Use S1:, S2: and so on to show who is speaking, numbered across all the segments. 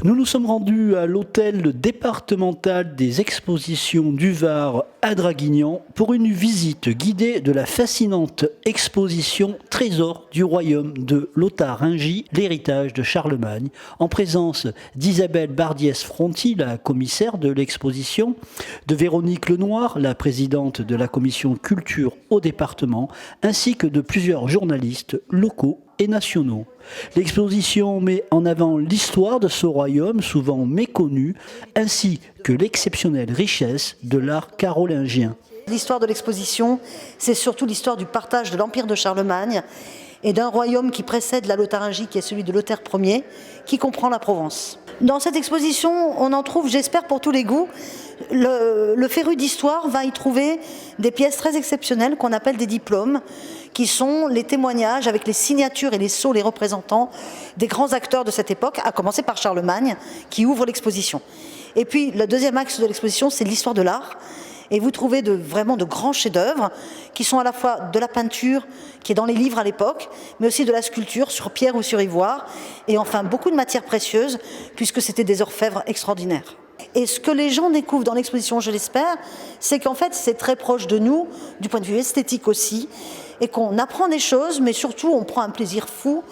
S1: Nous nous sommes rendus à l'hôtel départemental des expositions du Var à Draguignan pour une visite guidée de la fascinante exposition Trésors du royaume de Lotharingie, l'héritage de Charlemagne, en présence d'Isabelle Bardiès-Fronti, la commissaire de l'exposition, de Véronique Lenoir, la présidente de la commission culture au département, ainsi que de plusieurs journalistes locaux et nationaux. L'exposition met en avant l'histoire de ce royaume souvent méconnu, ainsi que l'exceptionnelle richesse de l'art carolingien.
S2: L'histoire de l'exposition, c'est surtout l'histoire du partage de l'empire de Charlemagne et d'un royaume qui précède la Lotharingie, qui est celui de Lothaire Ier, qui comprend la Provence. Dans cette exposition, on en trouve, j'espère pour tous les goûts, le féru d'histoire va y trouver des pièces très exceptionnelles qu'on appelle des diplômes, qui sont les témoignages avec les signatures et les sceaux, les représentants des grands acteurs de cette époque, à commencer par Charlemagne, qui ouvre l'exposition. Et puis le deuxième axe de l'exposition, c'est l'histoire de l'art. Et vous trouvez vraiment de grands chefs-d'œuvre qui sont à la fois de la peinture, qui est dans les livres à l'époque, mais aussi de la sculpture sur pierre ou sur ivoire, et enfin beaucoup de matières précieuses, puisque c'était des orfèvres extraordinaires. Et ce que les gens découvrent dans l'exposition, je l'espère, c'est qu'en fait c'est très proche de nous, du point de vue esthétique aussi, et qu'on apprend des choses, mais surtout on prend un plaisir fou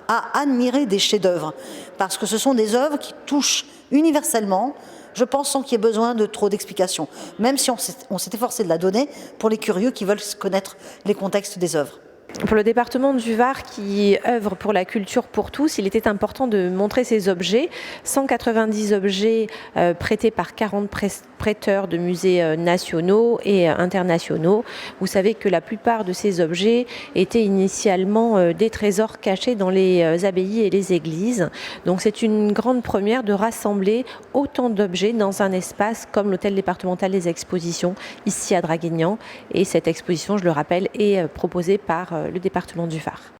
S2: à admirer des chefs-d'œuvre, parce que ce sont des œuvres qui touchent universellement, je pense, sans qu'il y ait besoin de trop d'explications, même si on s'est efforcé de la donner pour les curieux qui veulent connaître les contextes des œuvres.
S3: Pour le département du Var qui œuvre pour la culture pour tous, il était important de montrer ces objets. 190 objets prêtés par 40 prêteurs de musées nationaux et internationaux. Vous savez que la plupart de ces objets étaient initialement des trésors cachés dans les abbayes et les églises. Donc c'est une grande première de rassembler autant d'objets dans un espace comme l'hôtel départemental des expositions ici à Draguignan. Et cette exposition, je le rappelle, est proposée par le département du Var.